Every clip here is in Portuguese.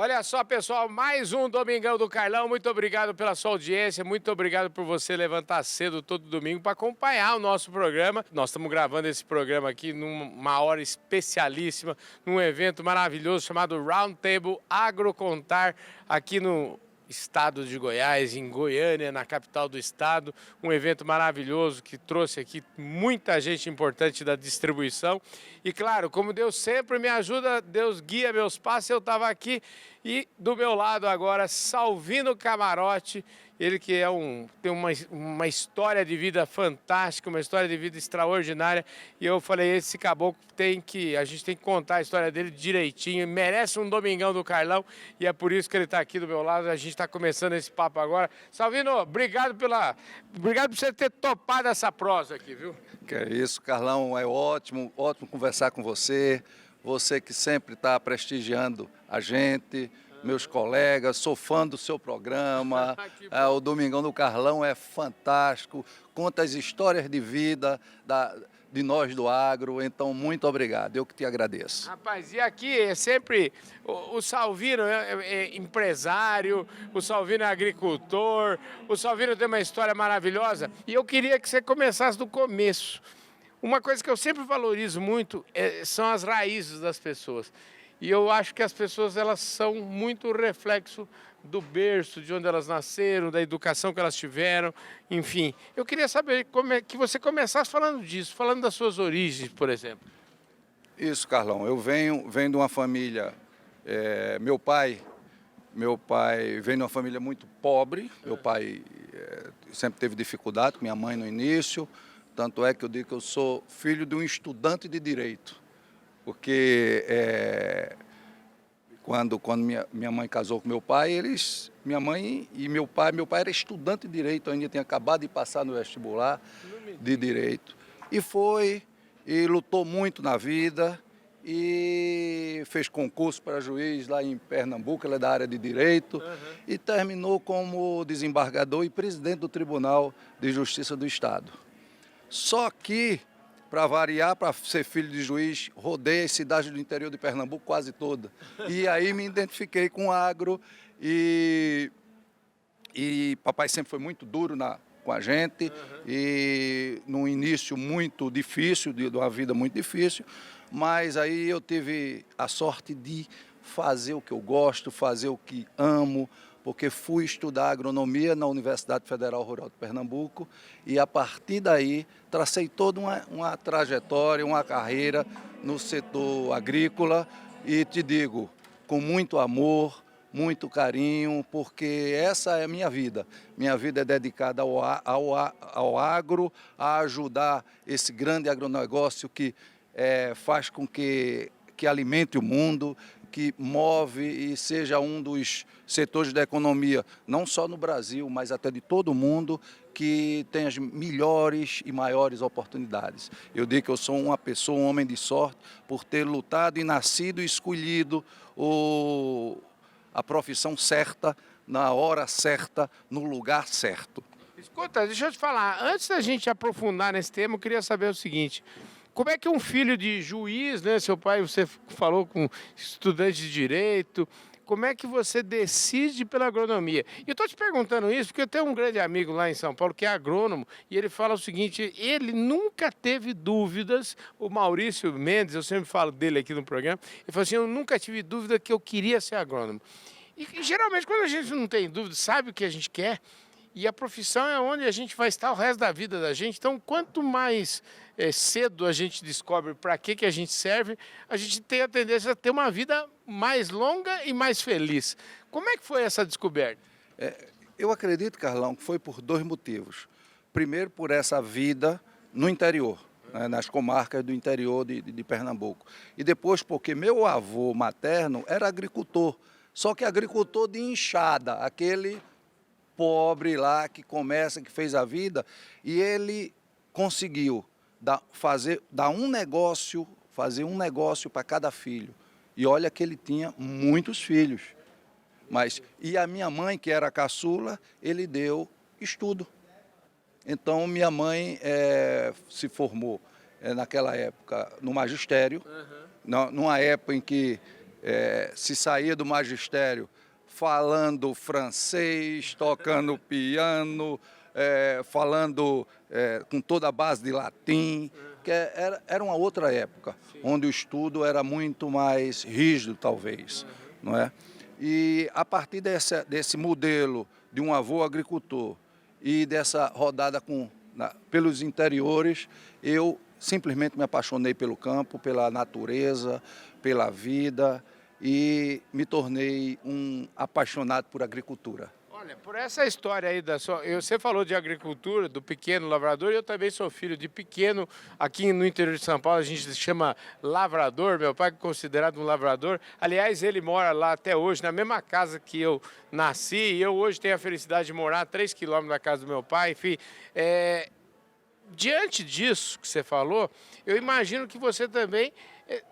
Olha só, pessoal, mais um Domingão do Carlão. Muito obrigado pela sua audiência, muito obrigado por você levantar cedo todo domingo para acompanhar o nosso programa. Nós estamos gravando esse programa aqui numa hora especialíssima, num evento maravilhoso chamado Round Table Agrocontar, aqui no estado de Goiás, em Goiânia, na capital do estado. Um evento maravilhoso que trouxe aqui muita gente importante da distribuição. E claro, como Deus sempre me ajuda, Deus guia meus passos, eu estava aqui e do meu lado agora, Salvino Camarote, ele que tem uma história de vida fantástica, uma história de vida extraordinária. E eu falei, esse caboclo a gente tem que contar a história dele direitinho, merece um Domingão do Carlão e é por isso que ele está aqui do meu lado. A gente está começando esse papo agora. Salvino, obrigado por você ter topado essa prosa aqui, viu? Que é isso, Carlão, é ótimo conversar com você. Você que sempre está prestigiando a gente, meus colegas, sou fã do seu programa. O Domingão do Carlão é fantástico, conta as histórias de vida de nós do agro, então muito obrigado, eu que te agradeço. Rapaz, e aqui é sempre o Salvino é empresário, o Salvino é agricultor, o Salvino tem uma história maravilhosa e eu queria que você começasse do começo. Uma coisa que eu sempre valorizo muito são as raízes das pessoas. E eu acho que as pessoas elas são muito reflexo do berço, de onde elas nasceram, da educação que elas tiveram, enfim. Eu queria saber que você começasse falando disso, falando das suas origens, por exemplo. Isso, Carlão, eu venho de uma família, meu pai vem de uma família muito pobre, meu pai sempre teve dificuldade com minha mãe no início, tanto é que eu digo que eu sou filho de um estudante de direito, porque quando minha mãe casou com meu pai, minha mãe e meu pai era estudante de direito, ainda tinha acabado de passar no vestibular de direito. E lutou muito na vida e fez concurso para juiz lá em Pernambuco, ela é da área de direito, e terminou como desembargador e presidente do Tribunal de Justiça do Estado. Só que, para variar, para ser filho de juiz, rodei as cidades do interior de Pernambuco quase toda. E aí me identifiquei com o agro e papai sempre foi muito duro com a gente. E num início muito difícil, de uma vida muito difícil, mas aí eu tive a sorte de fazer o que eu gosto, fazer o que amo, porque fui estudar agronomia na Universidade Federal Rural de Pernambuco e, a partir daí, tracei toda uma trajetória, uma carreira no setor agrícola e, te digo, com muito amor, muito carinho, porque essa é a minha vida. Minha vida é dedicada ao agro, a ajudar esse grande agronegócio que faz com que alimente o mundo, que move e seja um dos setores da economia, não só no Brasil, mas até de todo o mundo, que tem as melhores e maiores oportunidades. Eu digo que eu sou uma pessoa, um homem de sorte, por ter lutado e nascido e escolhido a profissão certa, na hora certa, no lugar certo. Escuta, deixa eu te falar, antes da gente aprofundar nesse tema, eu queria saber o seguinte: como é que um filho de juiz, né, seu pai, você falou com estudante de direito, como é que você decide pela agronomia? E eu estou te perguntando isso porque eu tenho um grande amigo lá em São Paulo que é agrônomo e ele fala o seguinte, ele nunca teve dúvidas, o Maurício Mendes, eu sempre falo dele aqui no programa, ele falou assim, eu nunca tive dúvida que eu queria ser agrônomo. E geralmente quando a gente não tem dúvida, sabe o que a gente quer, e a profissão é onde a gente vai estar o resto da vida da gente. Então, quanto mais cedo a gente descobre para que a gente serve, a gente tem a tendência a ter uma vida mais longa e mais feliz. Como é que foi essa descoberta? Eu acredito, Carlão, que foi por dois motivos. Primeiro, por essa vida no interior, né, nas comarcas do interior de Pernambuco. E depois, porque meu avô materno era agricultor, só que agricultor de enxada, aquele pobre lá que fez a vida, e ele conseguiu fazer um negócio para cada filho. E olha que ele tinha muitos filhos. E a minha mãe, que era a caçula, ele deu estudo. Então, minha mãe se formou naquela época no magistério, numa época em que se saía do magistério falando francês, tocando piano, falando com toda a base de latim, que era uma outra época, onde o estudo era muito mais rígido, talvez, não é? E a partir desse modelo de um avô agricultor e dessa rodada pelos interiores, eu simplesmente me apaixonei pelo campo, pela natureza, pela vida e me tornei um apaixonado por agricultura. Olha, por essa história aí você falou de agricultura, do pequeno lavrador, eu também sou filho de pequeno, aqui no interior de São Paulo a gente chama lavrador, meu pai é considerado um lavrador, aliás ele mora lá até hoje, na mesma casa que eu nasci, e eu hoje tenho a felicidade de morar a 3 quilômetros da casa do meu pai, enfim, diante disso que você falou, eu imagino que você também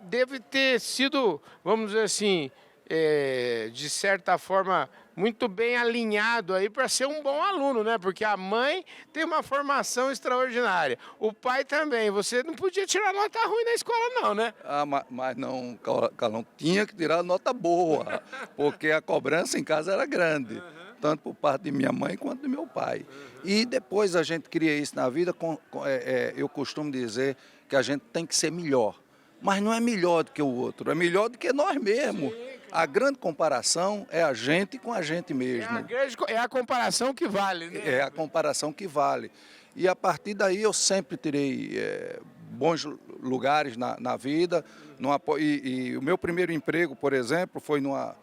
deve ter sido, vamos dizer assim, de certa forma, muito bem alinhado aí para ser um bom aluno, né? Porque a mãe tem uma formação extraordinária. O pai também. Você não podia tirar nota ruim na escola, não, né? Mas não, Carlão, tinha que tirar nota boa, porque a cobrança em casa era grande, tanto por parte de minha mãe quanto do meu pai. E depois a gente cria isso na vida, eu costumo dizer que a gente tem que ser melhor. Mas não é melhor do que o outro, é melhor do que nós mesmos. Sim. A grande comparação é a gente com a gente mesmo. É a comparação que vale, né? É a comparação que vale. E a partir daí eu sempre tirei bons lugares na vida. E o meu primeiro emprego, por exemplo, foi numa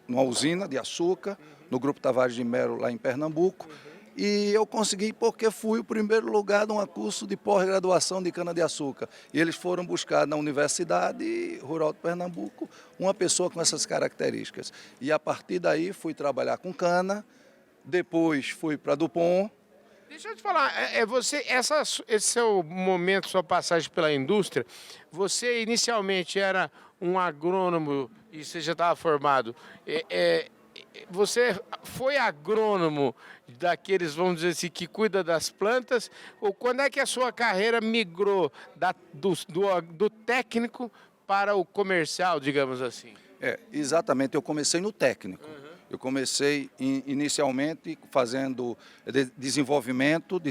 usina de açúcar, no Grupo Tavares de Melo, lá em Pernambuco. E eu consegui porque fui o primeiro lugar de um curso de pós-graduação de cana-de-açúcar. E eles foram buscar na Universidade Rural de Pernambuco uma pessoa com essas características. E a partir daí fui trabalhar com cana, depois fui para Dupont. Deixa eu te falar, esse seu momento, sua passagem pela indústria, você inicialmente era um agrônomo e você já estava formado. Você foi agrônomo daqueles, vamos dizer assim, que cuida das plantas, ou quando é que a sua carreira migrou do técnico para o comercial, digamos assim? Exatamente, eu comecei no técnico. Eu comecei inicialmente fazendo desenvolvimento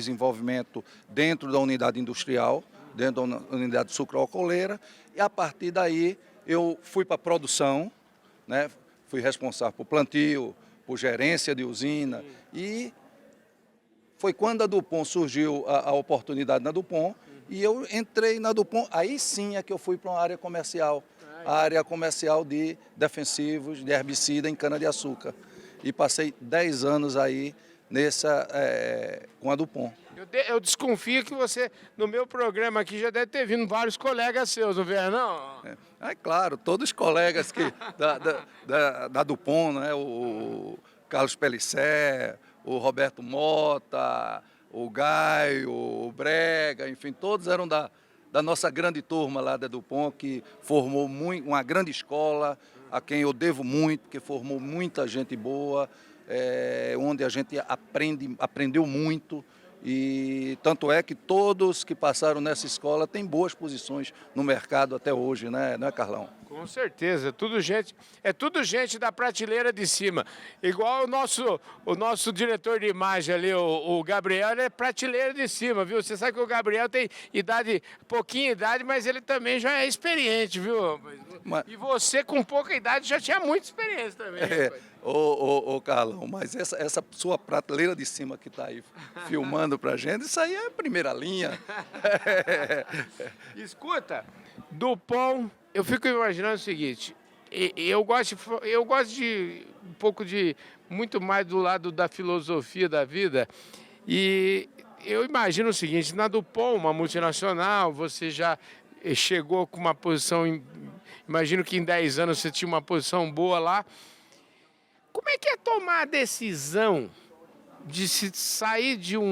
dentro da unidade industrial, dentro da unidade sucroalcooleira, e a partir daí eu fui para a produção, né? Fui responsável por plantio, por gerência de usina. E foi quando a Dupont surgiu a oportunidade na Dupont. E eu entrei na Dupont, aí sim é que eu fui para uma área comercial. A área comercial de defensivos, de herbicida em cana-de-açúcar. E passei 10 anos aí com a Dupont. Eu desconfio que você, no meu programa aqui, já deve ter vindo vários colegas seus, não vê, não? Claro, todos os colegas da Dupont, né? O Carlos Pellicer, o Roberto Mota, o Gaio, o Brega, enfim, todos eram da nossa grande turma lá da Dupont, que formou uma grande escola, a quem eu devo muito, porque formou muita gente boa, onde a gente aprendeu muito. E tanto é que todos que passaram nessa escola têm boas posições no mercado até hoje, né, não é, Carlão? Com certeza, é tudo gente da prateleira de cima. Igual o nosso diretor de imagem ali, o Gabriel, ele é prateleira de cima, viu? Você sabe que o Gabriel tem pouquinha idade, mas ele também já é experiente, viu? E você, com pouca idade, já tinha muita experiência também. Ô Carlão, mas essa sua prateleira de cima que está aí filmando pra gente, isso aí é a primeira linha. Escuta, Dupont, eu fico imaginando o seguinte, eu gosto de um pouco muito mais do lado da filosofia da vida, e eu imagino o seguinte, na Dupont, uma multinacional, você já chegou com uma posição, imagino que em 10 anos você tinha uma posição boa lá. Como é que é tomar a decisão de se sair de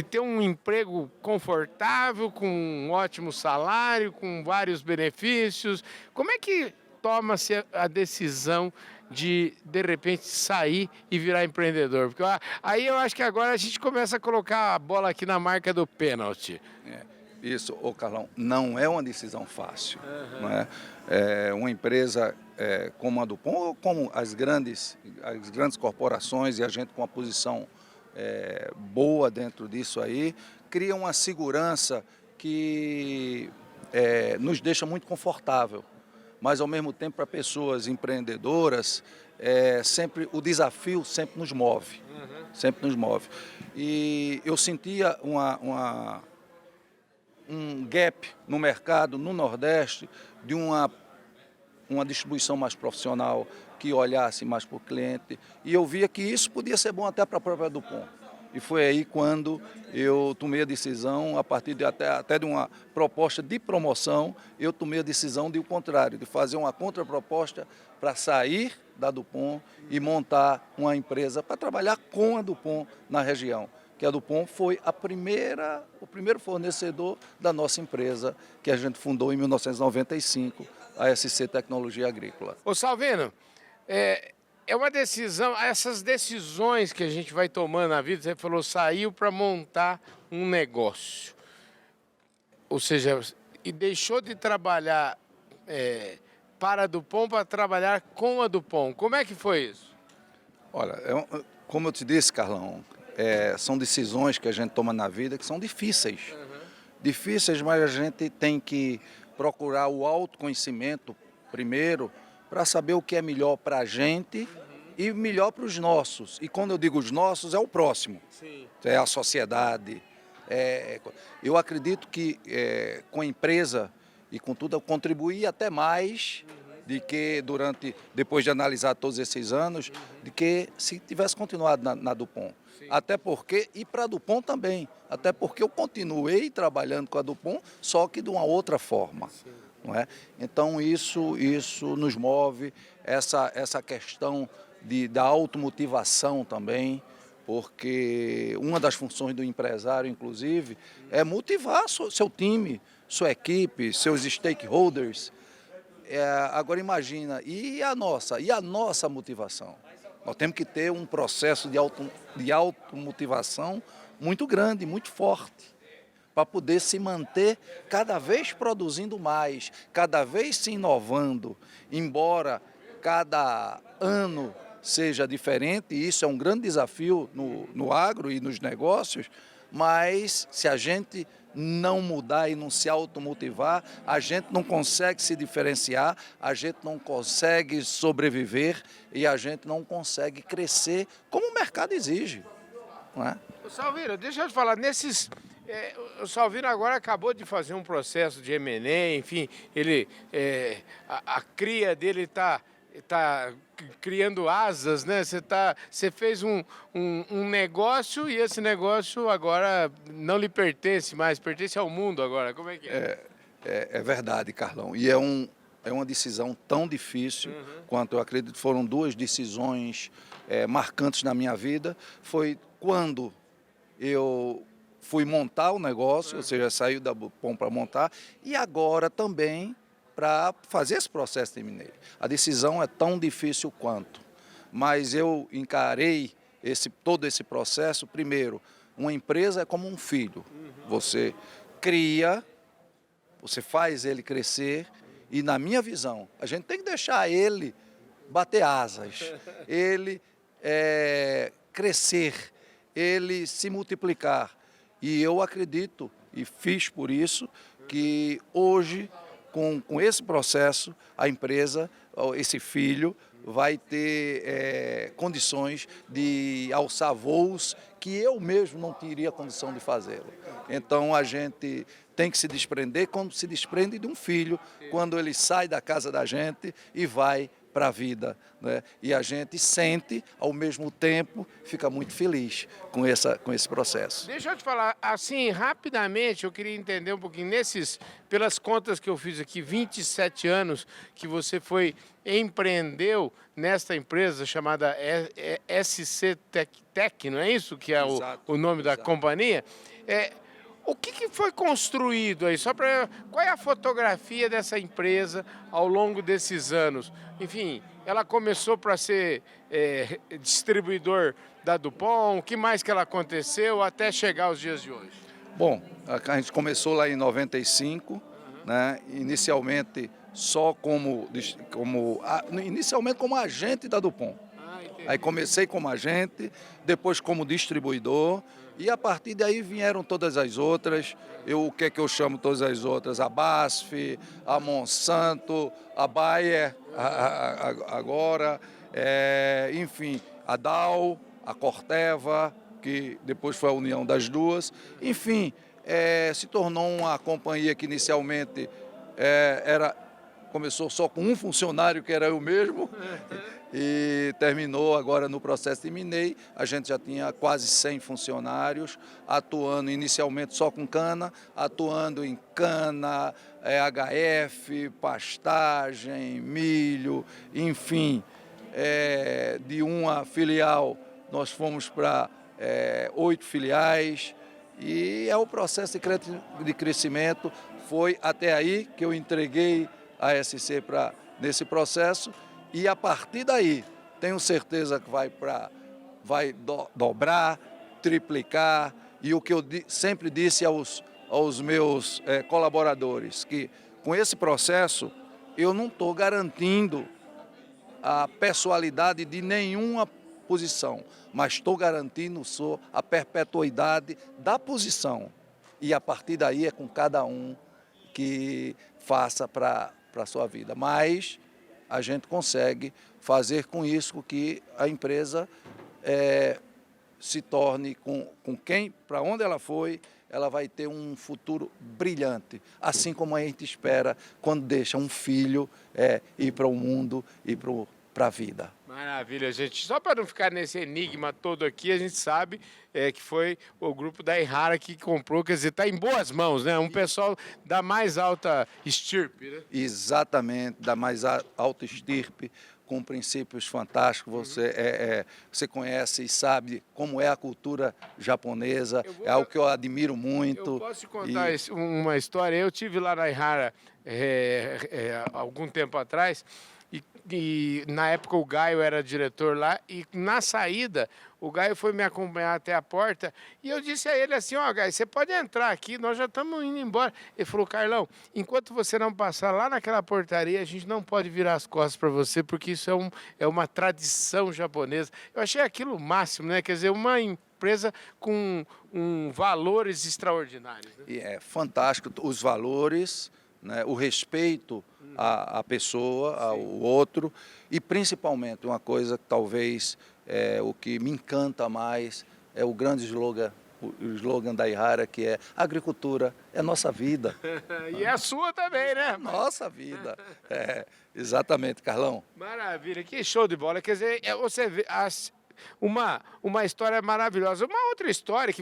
ter um emprego confortável, com um ótimo salário, com vários benefícios? Como é que toma-se a decisão de repente, sair e virar empreendedor? Porque aí eu acho que agora a gente começa a colocar a bola aqui na marca do pênalti. Isso, ô Carlão, não é uma decisão fácil. Não é? Uma empresa como a Dupont, ou como as grandes corporações e a gente com uma posição boa dentro disso aí, cria uma segurança que nos deixa muito confortável. Mas, ao mesmo tempo, para pessoas empreendedoras, sempre o desafio sempre nos move. Sempre nos move. E eu sentia um gap no mercado, no Nordeste, de uma distribuição mais profissional, que olhasse mais para o cliente. E eu via que isso podia ser bom até para a própria Dupont. E foi aí quando eu tomei a decisão, a partir de até de uma proposta de promoção, eu tomei a decisão de o contrário, de fazer uma contraproposta para sair da Dupont e montar uma empresa para trabalhar com a Dupont na região. Que a Dupont foi o primeiro fornecedor da nossa empresa, que a gente fundou em 1995, a SC Tecnologia Agrícola. Ô Salvino, é uma decisão, essas decisões que a gente vai tomando na vida, você falou, saiu para montar um negócio. Ou seja, e deixou de trabalhar para a Dupont para trabalhar com a Dupont. Como é que foi isso? Olha, como eu te disse, Carlão, são decisões que a gente toma na vida que são difíceis. Difíceis, mas a gente tem que procurar o autoconhecimento primeiro para saber o que é melhor para a gente e melhor para os nossos. E quando eu digo os nossos, é o próximo. Sim. É a sociedade. Eu acredito que com a empresa e com tudo eu contribuí até mais de que depois de analisar todos esses anos, de que se tivesse continuado na Dupont. Sim. Até porque, e para a Dupont também, até porque eu continuei trabalhando com a Dupont, só que de uma outra forma. Sim. Não é? Então isso nos move, essa questão da automotivação também, porque uma das funções do empresário, inclusive, é motivar seu time, sua equipe, seus stakeholders. Agora imagina, e a nossa motivação? Nós temos que ter um processo de automotivação muito grande, muito forte, para poder se manter cada vez produzindo mais, cada vez se inovando, embora cada ano seja diferente, e isso é um grande desafio no agro e nos negócios, mas se a gente não mudar e não se automotivar, a gente não consegue se diferenciar, a gente não consegue sobreviver e a gente não consegue crescer como o mercado exige. Não é? Salvino, deixa eu te falar, o Salvino agora acabou de fazer um processo de M&A, enfim, a cria dele está criando asas, né? Você fez um negócio e esse negócio agora não lhe pertence mais, pertence ao mundo agora. Como é que é? É verdade, Carlão. E é uma decisão tão difícil quanto eu acredito foram duas decisões marcantes na minha vida. Foi quando eu fui montar o negócio, ou seja, saiu da Dupont para montar, e agora também para fazer esse processo de M&A. A decisão é tão difícil quanto, mas eu encarei todo esse processo, primeiro, uma empresa é como um filho. Você cria, você faz ele crescer e, na minha visão, a gente tem que deixar ele bater asas, ele crescer, ele se multiplicar. E eu acredito, e fiz por isso, que hoje, com esse processo, a empresa, esse filho, vai ter condições de alçar voos que eu mesmo não teria condição de fazê-lo. Então, a gente tem que se desprender como se desprende de um filho, quando ele sai da casa da gente e vai para a vida, né? E a gente sente, ao mesmo tempo, fica muito feliz com esse processo. Deixa eu te falar, assim, rapidamente, eu queria entender um pouquinho, pelas contas que eu fiz aqui, 27 anos que você empreendeu nesta empresa chamada SC Tech, não é isso que é o nome da companhia? O que foi construído aí? Qual é a fotografia dessa empresa ao longo desses anos? Enfim, ela começou para ser distribuidor da Dupont, o que mais que ela aconteceu até chegar aos dias de hoje? Bom, a gente começou lá em 95, né? Inicialmente só inicialmente como agente da Dupont. Aí comecei como agente, depois como distribuidor, e a partir daí vieram todas as outras. O que é que eu chamo todas as outras? A BASF, a Monsanto, a Bayer agora, enfim, a Dow, a Corteva, que depois foi a união das duas. Enfim, se tornou uma companhia que inicialmente começou só com um funcionário, que era eu mesmo, e terminou agora no processo de Minei. A gente já tinha quase 100 funcionários, atuando inicialmente só com cana, atuando em cana, HF, pastagem, milho, enfim. De uma filial nós fomos para 8 filiais, e o processo de crescimento. Foi até aí que eu entreguei a SC nesse processo, e a partir daí tenho certeza que vai dobrar, triplicar, e o que eu sempre disse aos meus colaboradores, que com esse processo eu não estou garantindo a pessoalidade de nenhuma posição, mas estou garantindo a perpetuidade da posição, e a partir daí é com cada um que faça para a sua vida. Mas a gente consegue fazer com isso que a empresa se torne para onde ela foi, ela vai ter um futuro brilhante, assim como a gente espera quando deixa um filho ir para o mundo, ir para a vida. Maravilha, gente. Só para não ficar nesse enigma todo aqui, a gente sabe que foi o grupo da Errara que comprou, quer dizer, está em boas mãos, né? Um pessoal da mais alta estirpe, né? Exatamente, da mais alta estirpe, com princípios fantásticos. Você conhece e sabe como é a cultura japonesa, é algo que eu admiro muito. Eu posso te contar uma história. Eu tive lá na Errara algum tempo atrás, e na época o Gaio era diretor lá, e na saída o Gaio foi me acompanhar até a porta, e eu disse a ele assim: ó, Gaio, você pode entrar aqui, nós já estamos indo embora. Ele falou: Carlão, enquanto você não passar lá naquela portaria, a gente não pode virar as costas para você, porque isso é uma tradição japonesa. Eu achei aquilo o máximo, né? Quer dizer, uma empresa com valores extraordinários, né? E é fantástico os valores, né, o respeito à pessoa, ao outro, e principalmente uma coisa que talvez o que me encanta mais é o grande slogan da Errara, que é: agricultura é nossa vida. E é a sua também, né? Nossa vida. Exatamente, Carlão. Maravilha, que show de bola. Quer dizer, você vê uma história maravilhosa. Uma outra história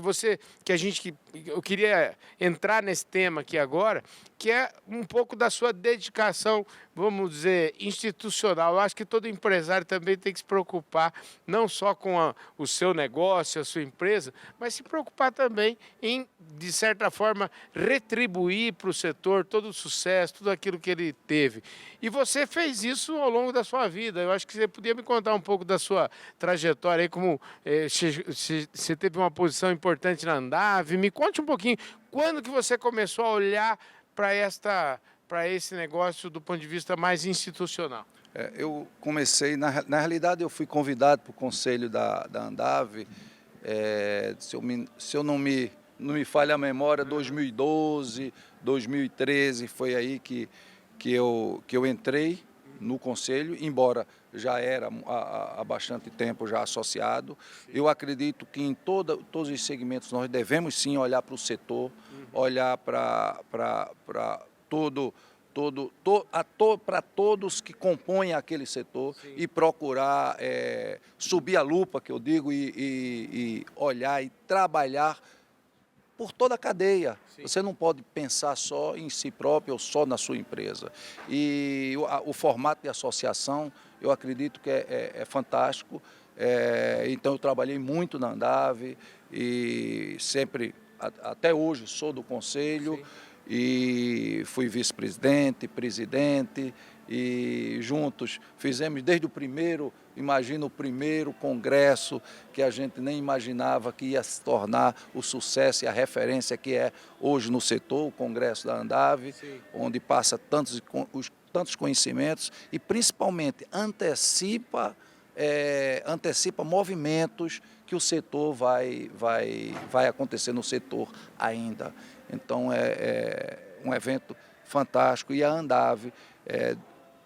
eu queria entrar nesse tema aqui agora, que é um pouco da sua dedicação, vamos dizer, institucional. Eu acho que todo empresário também tem que se preocupar não só com o seu negócio, a sua empresa, mas se preocupar também em, de certa forma, retribuir para o setor todo o sucesso, tudo aquilo que ele teve. E você fez isso ao longo da sua vida. Eu acho que você podia me contar um pouco da sua trajetória aí, como você teve uma posição importante na Andave. Me conte um pouquinho, quando que você começou a olhar para esse negócio do ponto de vista mais institucional? Eu comecei, na realidade eu fui convidado para o conselho da Andave, se eu não me falha a memória, 2012, 2013, foi aí que eu entrei no conselho, embora já era há bastante tempo já associado. Eu acredito que em todos os segmentos nós devemos sim olhar para o setor, olhar para todos que compõem aquele setor, sim, e procurar subir a lupa, que eu digo, e olhar e trabalhar por toda a cadeia. Sim. Você não pode pensar só em si próprio ou só na sua empresa. E o formato de associação, eu acredito que é fantástico. Então eu trabalhei muito na Andave e sempre, até hoje, sou do conselho. Sim. E fui vice-presidente, presidente, e juntos fizemos desde o primeiro imagina o primeiro congresso que a gente nem imaginava que ia se tornar o sucesso e a referência que é hoje no setor, o Congresso da Andave, Sim. onde passa tantos conhecimentos e principalmente antecipa movimentos que o setor vai acontecer no setor ainda. Então é um evento fantástico e a Andave,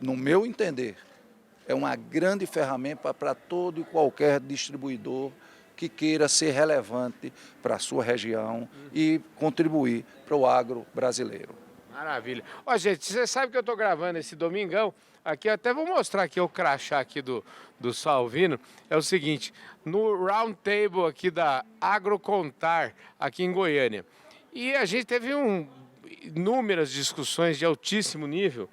no meu entender, é uma grande ferramenta para todo e qualquer distribuidor que queira ser relevante para a sua região e contribuir para o agro brasileiro. Maravilha. Ó, gente, você sabe que eu estou gravando esse domingão. Aqui, eu até vou mostrar aqui o crachá aqui do Salvino. É o seguinte, no round table aqui da Agrocontar, aqui em Goiânia. E a gente teve inúmeras discussões de altíssimo nível.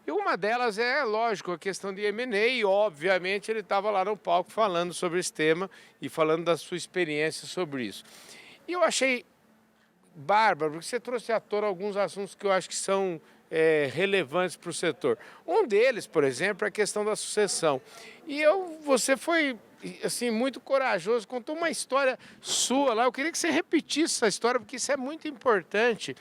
E uma delas é, lógico, a questão de M&A, e obviamente ele estava lá no palco falando sobre esse tema e falando da sua experiência sobre isso. E eu achei bárbaro, porque você trouxe à tona alguns assuntos que eu acho que são relevantes para o setor. Um deles, por exemplo, é a questão da sucessão. E você foi assim, muito corajoso, contou uma história sua lá. Eu queria que você repetisse essa história, porque isso é muito importante.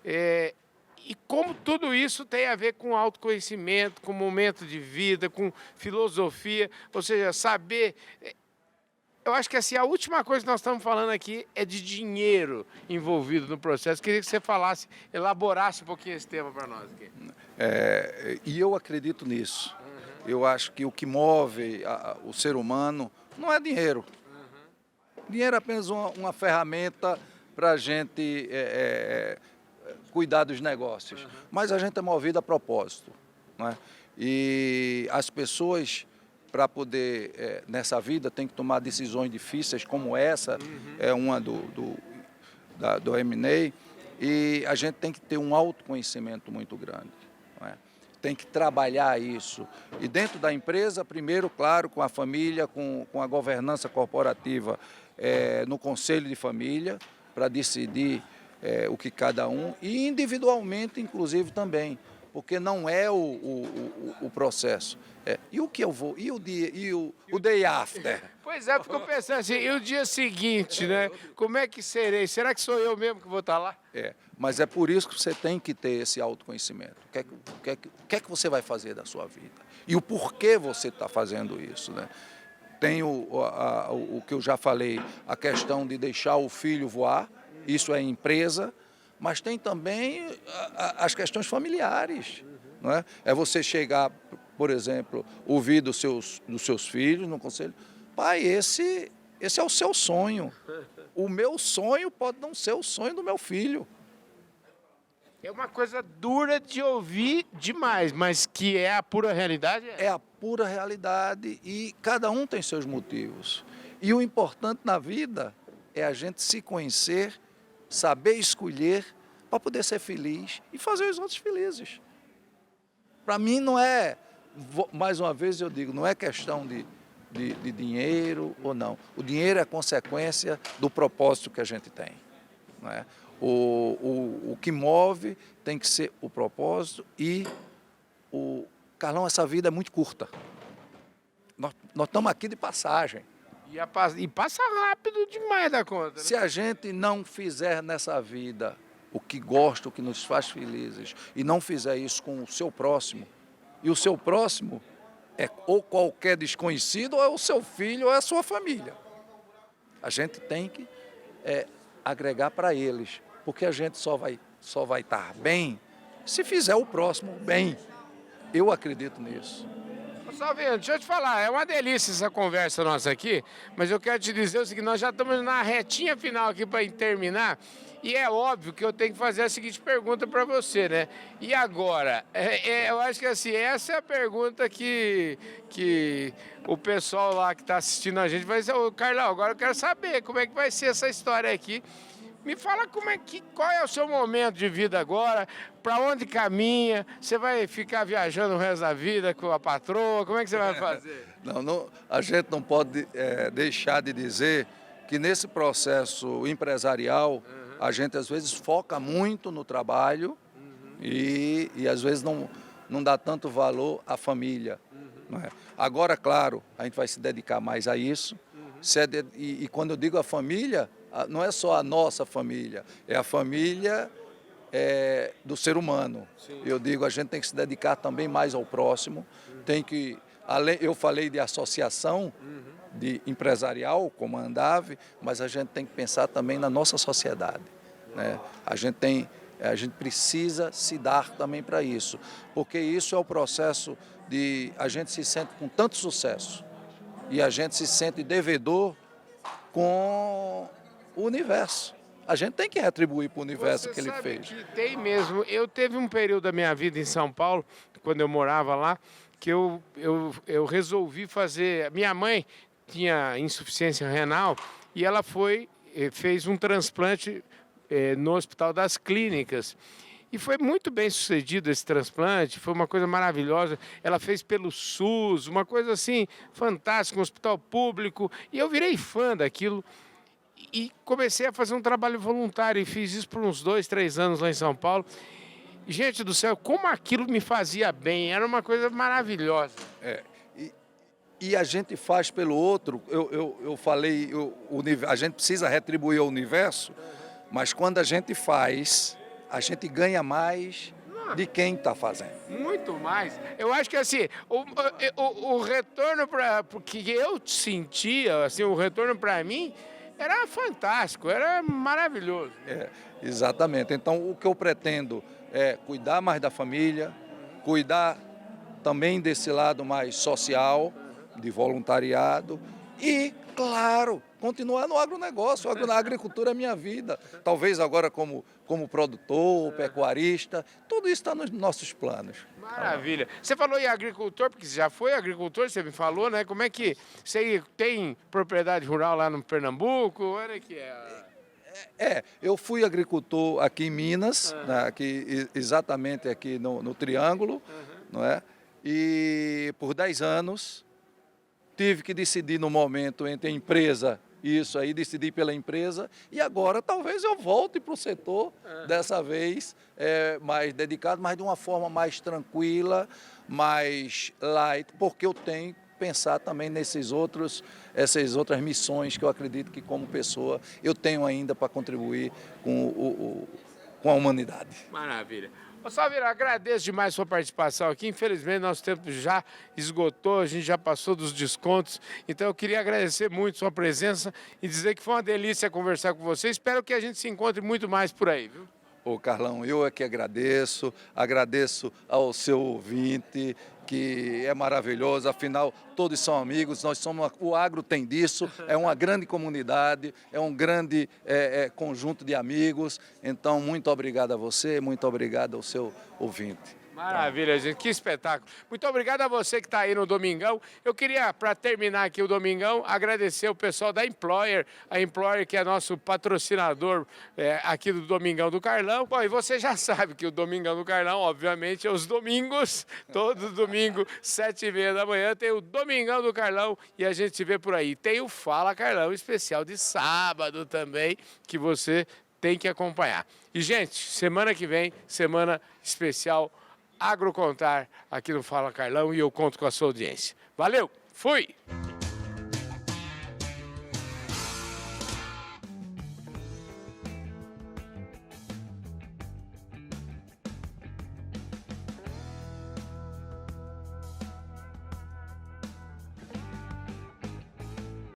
E como tudo isso tem a ver com autoconhecimento, com momento de vida, com filosofia, ou seja, saber. Eu acho que assim, a última coisa que nós estamos falando aqui é de dinheiro envolvido no processo. Queria que você falasse, elaborasse um pouquinho esse tema para nós aqui. E eu acredito nisso. Eu acho que o que move o ser humano não é dinheiro. Dinheiro é apenas uma ferramenta para a gente cuidar dos negócios. Mas a gente é movido a propósito, não é? E as pessoas, para poder, nessa vida, tem que tomar decisões difíceis, como essa, é uma do M&A, e a gente tem que ter um autoconhecimento muito grande. Não é? Tem que trabalhar isso. E dentro da empresa, primeiro, claro, com a família, com a governança corporativa, no conselho de família, para decidir o que cada um, e individualmente, inclusive, também, porque não é o processo. E o que eu vou? E o dia? E o day after? Pois é, ficou pensando assim, e o dia seguinte, né? Como é que serei? Será que sou eu mesmo que vou estar lá? Mas é por isso que você tem que ter esse autoconhecimento. O que é que você vai fazer da sua vida? E o porquê você está fazendo isso, né? Tem o que eu já falei, a questão de deixar o filho voar, isso é empresa, mas tem também as questões familiares. Não é? É você chegar, por exemplo, ouvir dos seus filhos no conselho, pai, esse é o seu sonho. O meu sonho pode não ser o sonho do meu filho. É uma coisa dura de ouvir demais, mas que é a pura realidade? É a pura realidade e cada um tem seus motivos. E o importante na vida é a gente se conhecer, saber escolher para poder ser feliz e fazer os outros felizes. Para mim não é, mais uma vez eu digo, não é questão de dinheiro ou não. O dinheiro é consequência do propósito que a gente tem. Não é? O que move tem que ser o propósito e, Carlão, essa vida é muito curta. Nós estamos aqui de passagem. E passa rápido demais da conta. Né? Se a gente não fizer nessa vida o que gosta, o que nos faz felizes, e não fizer isso com o seu próximo, e o seu próximo é ou qualquer desconhecido, ou é o seu filho, ou é a sua família. A gente tem que agregar para eles, porque a gente só vai estar bem se fizer o próximo bem. Eu acredito nisso. Salvino, deixa eu te falar, é uma delícia essa conversa nossa aqui, mas eu quero te dizer o seguinte, nós já estamos na retinha final aqui para terminar, e é óbvio que eu tenho que fazer a seguinte pergunta para você, né? E agora? Eu acho que assim, essa é a pergunta que o pessoal lá que está assistindo a gente vai dizer, ô Carlão, agora eu quero saber como é que vai ser essa história aqui. Me fala qual é o seu momento de vida agora, para onde caminha, você vai ficar viajando o resto da vida com a patroa, como é que você vai fazer? Não, a gente não pode deixar de dizer que nesse processo empresarial, a gente às vezes foca muito no trabalho e às vezes não dá tanto valor à família. Não é? Agora, claro, a gente vai se dedicar mais a isso. E quando eu digo a família, não é só a nossa família, é a família do ser humano. Sim. Eu digo, a gente tem que se dedicar também mais ao próximo. Tem que, eu falei de associação de empresarial, como a Andave, mas a gente tem que pensar também na nossa sociedade. Né? A gente precisa se dar também para isso, porque isso é o processo de a gente se sente com tanto sucesso e a gente se sente devedor com o universo. A gente tem que retribuir para o universo o que ele fez. Que tem mesmo. Eu teve um período da minha vida em São Paulo, quando eu morava lá, que eu resolvi fazer. Minha mãe tinha insuficiência renal e ela fez um transplante no Hospital das Clínicas. E foi muito bem sucedido esse transplante, foi uma coisa maravilhosa. Ela fez pelo SUS, uma coisa assim fantástica, um hospital público. E eu virei fã daquilo e comecei a fazer um trabalho voluntário. E fiz isso por uns 2, 3 anos lá em São Paulo. Gente do céu, como aquilo me fazia bem, era uma coisa maravilhosa. E a gente faz pelo outro, eu falei, a gente precisa retribuir ao universo, mas quando a gente faz, a gente ganha mais de quem está fazendo. Muito mais. Eu acho que assim, o retorno que eu sentia, assim, o retorno para mim era fantástico, era maravilhoso. Exatamente. Então, o que eu pretendo é cuidar mais da família, cuidar também desse lado mais social, de voluntariado e, claro, continuar no agronegócio. A agricultura é minha vida. Talvez agora como produtor, pecuarista, tudo isso está nos nossos planos. Maravilha. Você falou em agricultor, porque você já foi agricultor, você me falou, né? Como é que você tem propriedade rural lá no Pernambuco? Olha que eu fui agricultor aqui em Minas, né, exatamente aqui no Triângulo, não é? E por 10 anos tive que decidir no momento entre a empresa, isso aí, decidi pela empresa, e agora talvez eu volte para o setor, dessa vez mais dedicado, mas de uma forma mais tranquila, mais light, porque eu tenho que pensar também essas outras missões que eu acredito que como pessoa eu tenho ainda para contribuir com a humanidade. Maravilha. Ô, Salveiro, agradeço demais a sua participação aqui. Infelizmente, nosso tempo já esgotou, a gente já passou dos descontos. Então, eu queria agradecer muito a sua presença e dizer que foi uma delícia conversar com você. Espero que a gente se encontre muito mais por aí, viu? Ô, Carlão, eu é que agradeço ao seu ouvinte, que é maravilhoso, afinal, todos são amigos, o agro tem disso, é uma grande comunidade, é um grande conjunto de amigos, então, muito obrigado a você, muito obrigado ao seu ouvinte. Maravilha, gente, que espetáculo. Muito obrigado a você que está aí no Domingão. Eu queria, para terminar aqui o Domingão, agradecer o pessoal da Employer, a Employer que é nosso patrocinador aqui do Domingão do Carlão. Bom, e você já sabe que o Domingão do Carlão, obviamente, é os domingos, todo domingo, 7h30 da manhã, tem o Domingão do Carlão e a gente se vê por aí. Tem o Fala Carlão especial de sábado também, que você tem que acompanhar. E, gente, semana que vem, semana especial Agrocontar aqui no Fala Carlão e eu conto com a sua audiência. Valeu, fui!